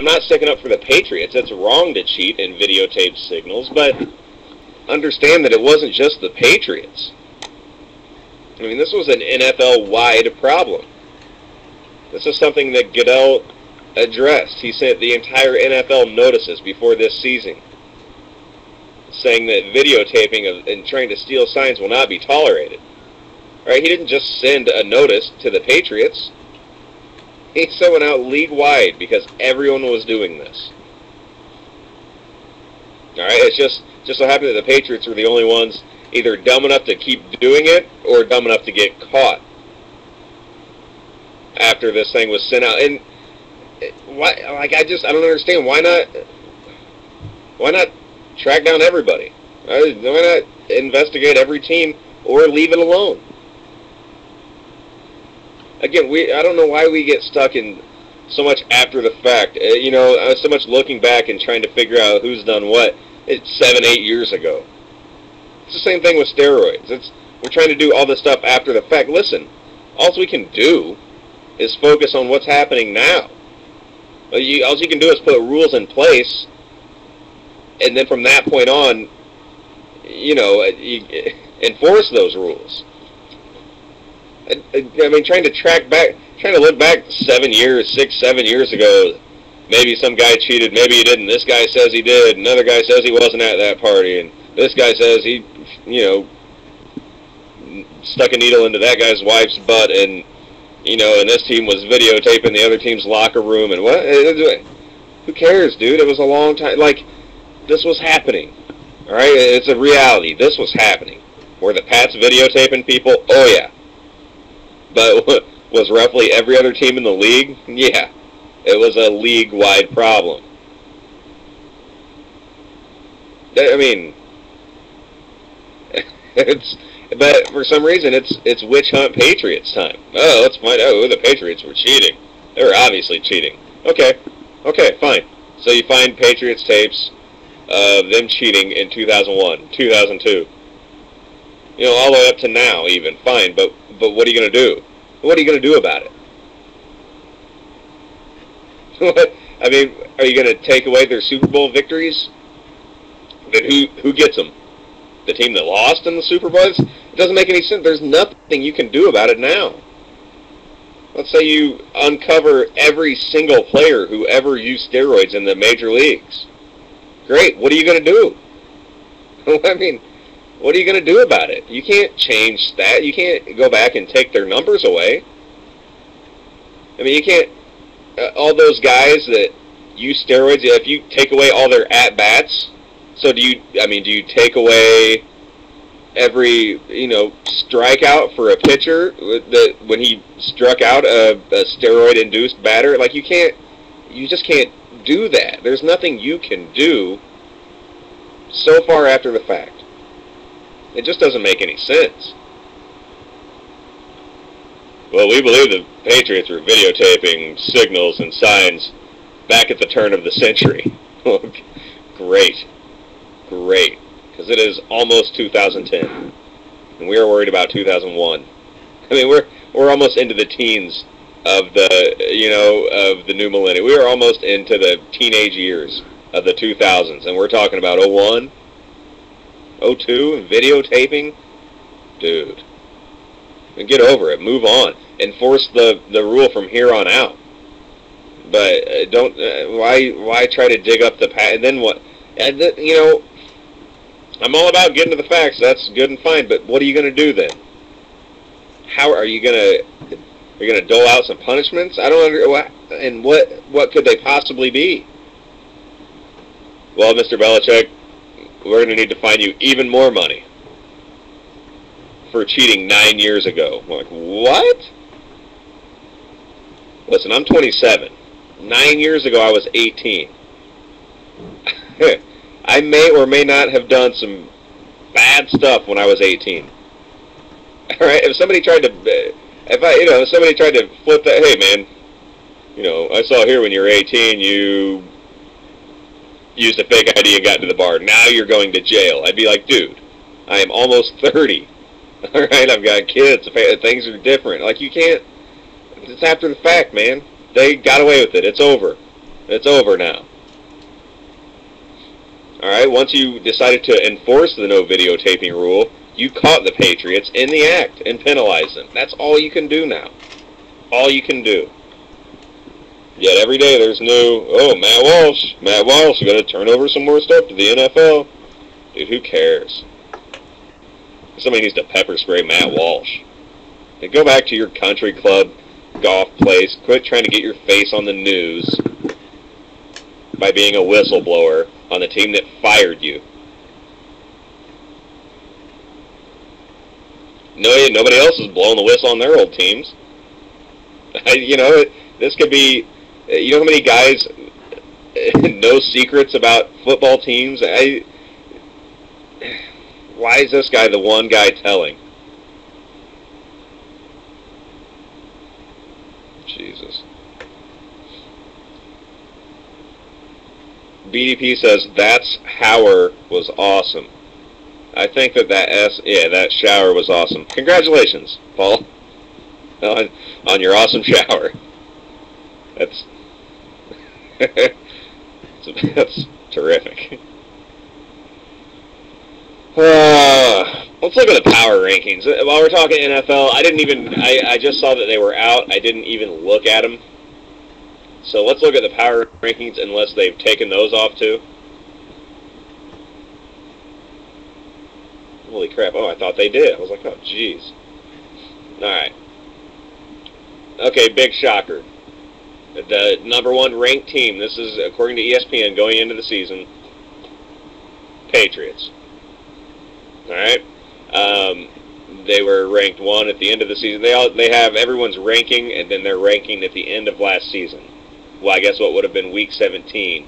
I'm not sticking up for the Patriots. It's wrong to cheat in videotape signals, but understand that it wasn't just the Patriots. I mean, this was an NFL-wide problem. This is something that Goodell addressed. He sent the entire NFL notices before this season, saying that videotaping and trying to steal signs will not be tolerated. Right? He didn't just send a notice to the Patriots. He sent one out league-wide because everyone was doing this. All right? It's just so happened that the Patriots were the only ones either dumb enough to keep doing it or dumb enough to get caught after this thing was sent out. And why? Like, I don't understand. Why not track down everybody? Why not investigate every team or leave it alone? Again, I don't know why we get stuck in so much after the fact. So much looking back and trying to figure out who's done what. It's 7-8 years ago. It's the same thing with steroids. We're trying to do all this stuff after the fact. Listen, all we can do is focus on what's happening now. All you can do is put rules in place, and then from that point on, enforce those rules. I mean, trying to look back 7 years ago, maybe some guy cheated, maybe he didn't. This guy says he did, another guy says he wasn't at that party, and this guy says he, stuck a needle into that guy's wife's butt, and, and this team was videotaping the other team's locker room, and what? Who cares, dude? It was a long time. Like, this was happening, all right? It's a reality. This was happening. Were the Pats videotaping people? Oh, yeah. But was roughly every other team in the league? Yeah. It was a league-wide problem. I mean, but for some reason, it's witch hunt Patriots time. Oh, let's find out who the Patriots were cheating. They were obviously cheating. Okay, fine. So you find Patriots tapes of them cheating in 2001, 2002. All the way up to now, even. Fine, but what are you going to do? What are you going to do about it? I mean, are you going to take away their Super Bowl victories? Then who gets them? The team that lost in the Super Bowl? It doesn't make any sense. There's nothing you can do about it now. Let's say you uncover every single player who ever used steroids in the major leagues. Great. What are you going to do? I mean, what are you going to do about it? You can't change that. You can't go back and take their numbers away. I mean, you can't... all those guys that use steroids, if you take away all their at-bats, so do you take away every, strikeout for a pitcher that when he struck out a steroid-induced batter? Like, you just can't do that. There's nothing you can do so far after the fact. It just doesn't make any sense. Well, we believe the Patriots were videotaping signals and signs back at the turn of the century. Great. Because it is almost 2010. And we are worried about 2001. I mean, we're almost into the teens of the new millennium. We are almost into the teenage years of the 2000s. And we're talking about 01, 02, videotaping. Dude. And get over it. Move on. Enforce the rule from here on out. But don't. Why try to dig up the past? And then what? And I'm all about getting to the facts. That's good and fine. But what are you going to do then? How are you going to? Are you going to dole out some punishments? I don't under. And what could they possibly be? Well, Mr. Belichick, we're going to need to fine you even more money for cheating 9 years ago. I'm like, what? Listen, I'm 27. 9 years ago, I was 18. I may or may not have done some bad stuff when I was 18. All right, if somebody tried to flip that, hey man, I saw here when you were 18, you used a fake ID and got to the bar. Now you're going to jail. I'd be like, dude, I am almost 30. All right, I've got kids. Things are different. Like, you can't. It's after the fact, man. They got away with it. It's over. It's over now. Alright, once you decided to enforce the no videotaping rule, you caught the Patriots in the act and penalized them. That's all you can do now. All you can do. Yet every day there's new, oh, Matt Walsh, you gotta turn over some more stuff to the NFL. Dude, who cares? Somebody needs to pepper spray Matt Walsh. Hey, go back to your country club golf place. Quit trying to get your face on the news by being a whistleblower on the team that fired you. No, nobody else is blowing the whistle on their old teams. This could be, you know how many guys know secrets about football teams? Why is this guy the one guy telling? Jesus. BDP says, that's Hauer was awesome. I think that shower was awesome. Congratulations, Paul, on your awesome shower. That's that's terrific. Let's look at the power rankings. While we're talking NFL, I just saw that they were out. I didn't even look at them. So let's look at the power rankings unless they've taken those off too. Holy crap. Oh, I thought they did. I was like, oh, jeez. Alright. Okay, big shocker. The number one ranked team, this is according to ESPN going into the season, Patriots. Alright? They were ranked 1 at the end of the season. They have everyone's ranking, and then their ranking at the end of last season. Well, I guess what would have been week 17.